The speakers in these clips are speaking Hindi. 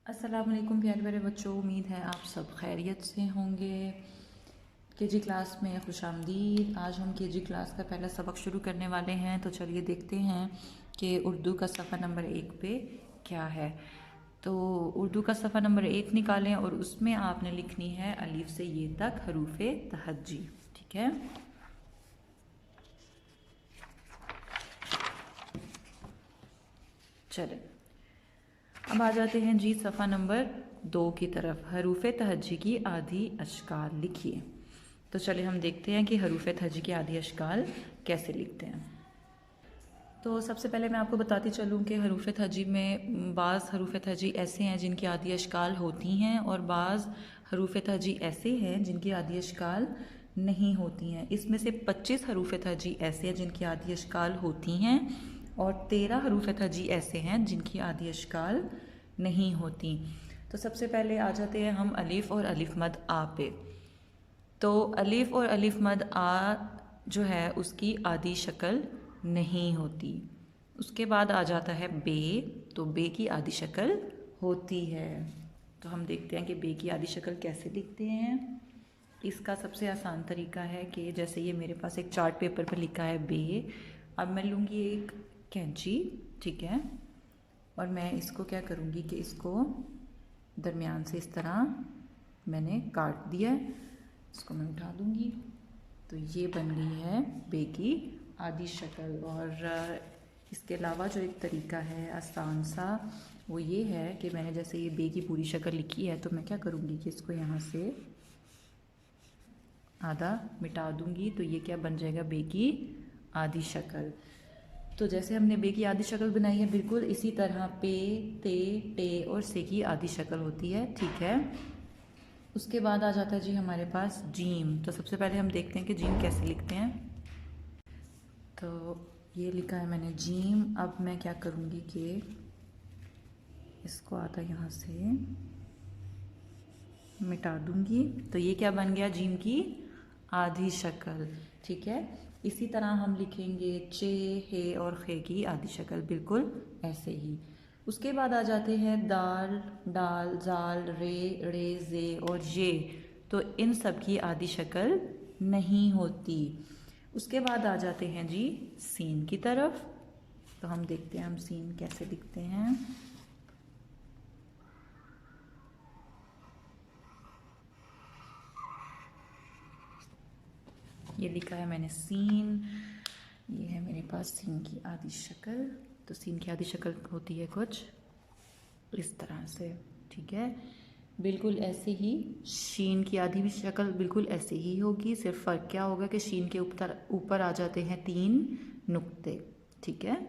अस्सलाम वालेकुम प्यारे प्यारे बच्चों, उम्मीद है आप सब खैरियत से होंगे। केजी क्लास में खुशामदीद। आज हम केजी क्लास का पहला सबक शुरू करने वाले हैं, तो चलिए देखते हैं कि उर्दू का सफ़ा नंबर 1 पे क्या है। तो उर्दू का सफ़ा नंबर 1 निकालें और उसमें आपने लिखनी है अलीफ से ये तक हरूफ तहज्जी। ठीक है, चलें अब आ जाते हैं जी सफ़ा नंबर 2 की तरफ। हरूफ तहज्जी की आधी अशकाल लिखिए। तो चलिए हम देखते हैं कि हरूफ तहज्जी की आधी अशकाल कैसे लिखते हैं। तो सबसे पहले मैं आपको बताती चलूँ कि हरूफ तहज्जी में बाज़ हरूफ तहज्जी ऐसे हैं जिनकी आधी अशकाल होती हैं और बाज़ हरूफ तहज्जी ऐसे हैं जिनकी आधी अशकाल नहीं होती हैं। इसमें से 25 हरूफ तहज्जी ऐसे हैं जिनकी आधी अशकाल होती हैं और 13 हरूफ तहज्जी ऐसे हैं जिनकी आधी अशकाल नहीं होती। तो सबसे पहले आ जाते हैं हम अलिफ और अलिफ मद आ पे। तो अलिफ और अलिफ मद आ जो है उसकी आधी शक्ल नहीं होती। उसके बाद आ जाता है बे, तो बे की आधी शक्ल होती है। तो हम देखते हैं कि बे की आधी शक्ल कैसे लिखते हैं। इसका सबसे आसान तरीका है कि जैसे ये मेरे पास एक चार्ट पेपर पर लिखा है बे, अब मैं लूँगी एक कैंची, ठीक है, और मैं इसको क्या करूँगी कि इसको दरमियान से इस तरह मैंने काट दिया है। इसको मैं उठा दूँगी तो ये बन गई है बे की आधी शक्ल। और इसके अलावा जो एक तरीका है आसान सा, वो ये है कि मैंने जैसे ये बे की पूरी शक्ल लिखी है तो मैं क्या करूँगी कि इसको यहाँ से आधा मिटा दूँगी, तो ये क्या बन जाएगा बे की आधी शक्ल। तो जैसे हमने बे की आधी शक्ल बनाई है बिल्कुल इसी तरह पे, ते, टे और से की आधी शक्ल होती है। ठीक है, उसके बाद आ जाता है जी हमारे पास जीम। तो सबसे पहले हम देखते हैं कि जीम कैसे लिखते हैं। तो ये लिखा है मैंने जीम। अब मैं क्या करूँगी कि इसको आधा यहाँ से मिटा दूँगी, तो ये क्या बन गया जीम की आधी शक्ल। ठीक है, इसी तरह हम लिखेंगे चे, हे और खे की आधी शक्ल बिल्कुल ऐसे ही। उसके बाद आ जाते हैं दाल, डाल, जाल, रे, रे, जे और ये। तो इन सब की आधी शक्ल नहीं होती। उसके बाद आ जाते हैं जी सीन की तरफ। तो हम देखते हैं हम सीन कैसे लिखते हैं। ये लिखा है मैंने सीन, ये है मेरे पास सीन की आधी शक्ल। तो सीन की आधी शक्ल होती है कुछ इस तरह से। ठीक है, बिल्कुल ऐसे ही शीन की आधी भी शक्ल बिल्कुल ऐसे ही होगी, सिर्फ फ़र्क क्या होगा कि शीन के ऊपर आ जाते हैं 3 नुक्ते। ठीक है,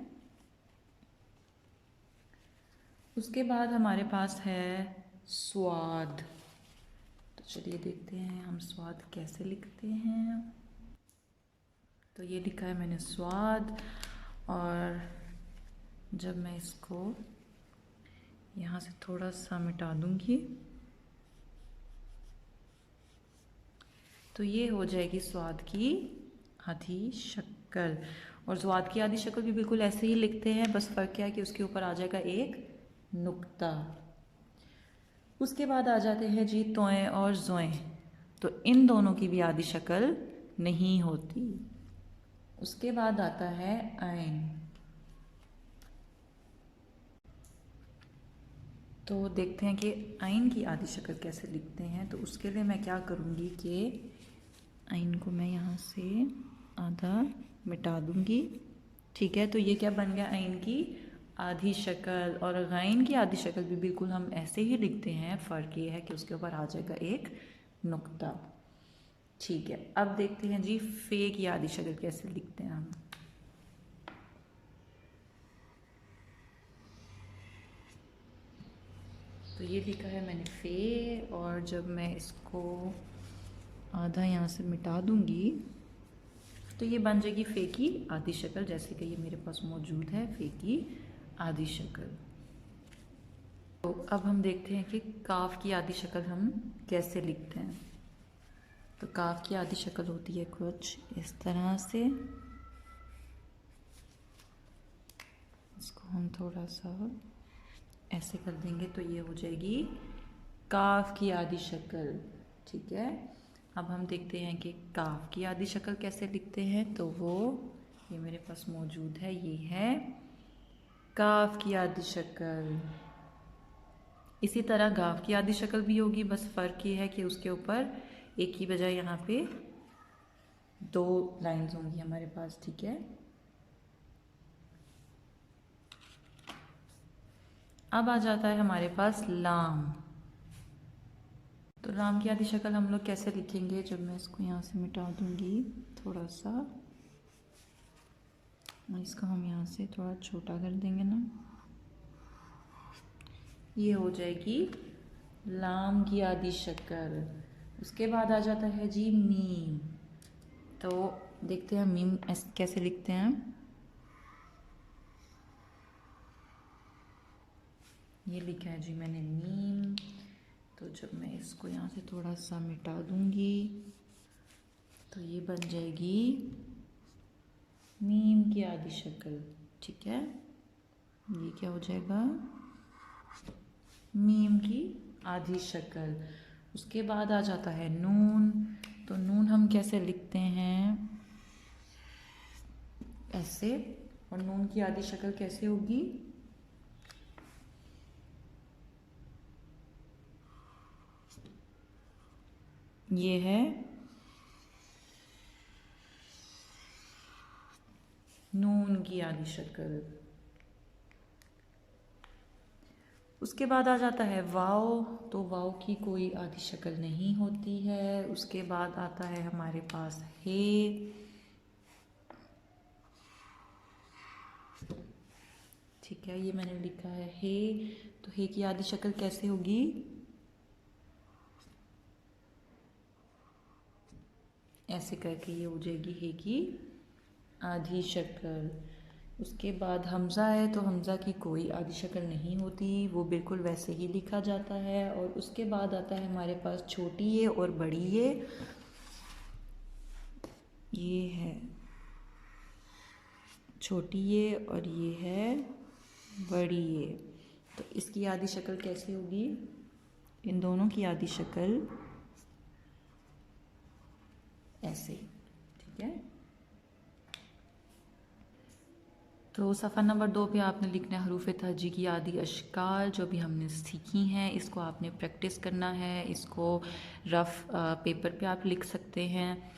उसके बाद हमारे पास है स्वाद। तो चलिए देखते हैं हम स्वाद कैसे लिखते हैं। तो ये लिखा है मैंने स्वाद, और जब मैं इसको यहाँ से थोड़ा सा मिटा दूँगी तो ये हो जाएगी स्वाद की आधी शक्ल। और स्वाद की आधी शक्ल भी बिल्कुल ऐसे ही लिखते हैं, बस फ़र्क क्या है कि उसके ऊपर आ जाएगा एक नुक्ता। उसके बाद आ जाते हैं जी तोएं और जोएं। तो इन दोनों की भी आधी शक्ल नहीं होती। उसके बाद आता है आइन। तो देखते हैं कि आइन की आधी शक्ल कैसे लिखते हैं। तो उसके लिए मैं क्या करूँगी कि आइन को मैं यहाँ से आधा मिटा दूँगी। ठीक है, तो ये क्या बन गया आइन की आधी शक्ल। और गाइन की आधी शक्ल भी बिल्कुल हम ऐसे ही लिखते हैं, फ़र्क ये है कि उसके ऊपर आ जाएगा एक नुक्ता। ठीक है, अब देखते हैं जी फे की आधी शक्ल कैसे लिखते हैं हम। तो ये लिखा है मैंने फे, और जब मैं इसको आधा यहाँ से मिटा दूँगी तो ये बन जाएगी फे की आधी शक्ल, जैसे कि ये मेरे पास मौजूद है फे की आधी शक्ल। तो अब हम देखते हैं कि काफ की आधी शक्ल हम कैसे लिखते हैं। तो काफ की आधी शक्ल होती है कुछ इस तरह से। इसको हम थोड़ा सा ऐसे कर देंगे तो ये हो जाएगी काफ की आधी शक्ल। ठीक है, अब हम देखते हैं कि काफ की आधी शक्ल कैसे लिखते हैं। तो वो ये मेरे पास मौजूद है, ये है काफ की आधी शक्ल। इसी तरह गाफ की आधी शक्ल भी होगी, बस फ़र्क ये है कि उसके ऊपर एक की बजाय यहाँ पे 2 लाइंस होंगी हमारे पास। ठीक है, अब आ जाता है हमारे पास लाम। तो लाम की आधी शक्ल हम लोग कैसे लिखेंगे? जब मैं इसको यहाँ से मिटा दूंगी थोड़ा सा, इसको हम यहाँ से थोड़ा छोटा कर देंगे ना, ये हो जाएगी लाम की आधी शक्ल। उसके बाद आ जाता है जी मीम। तो देखते हैं मीम कैसे लिखते हैं। ये लिखा है जी मैंने मीम। तो जब मैं इसको यहाँ से थोड़ा सा मिटा दूंगी तो ये बन जाएगी मीम की आधी शक्ल। ठीक है, ये क्या हो जाएगा? मीम की आधी शक्ल। उसके बाद आ जाता है नून। तो नून हम कैसे लिखते हैं? ऐसे। और नून की आधी शक्ल कैसे होगी? ये है नून की आधी शक्ल। उसके बाद आ जाता है वाव। तो वाव की कोई आधी शक्ल नहीं होती है। उसके बाद आता है हमारे पास हे। ठीक है, ये मैंने लिखा है हे। तो हे की आधी शक्ल कैसे होगी? ऐसे करके ये हो जाएगी हे की आधी शक्ल। उसके बाद हमज़ा है। तो हमज़ा की कोई आधी शक्ल नहीं होती, वो बिल्कुल वैसे ही लिखा जाता है। और उसके बाद आता है हमारे पास छोटी ये और बड़ी ये है छोटी ये और ये है बड़ी ये। तो इसकी आधी शक्ल कैसे होगी? इन दोनों की आधी शक्ल ऐसे। ठीक है, तो सफ़ा नंबर 2 पे आपने लिखना है हरूफ तहजी की आदि अशकाल जो भी हमने सीखी हैं। इसको आपने प्रैक्टिस करना है। इसको रफ़ पेपर पे आप लिख सकते हैं।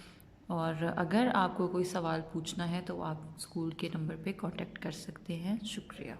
और अगर आपको कोई सवाल पूछना है तो आप स्कूल के नंबर पे कांटेक्ट कर सकते हैं। शुक्रिया।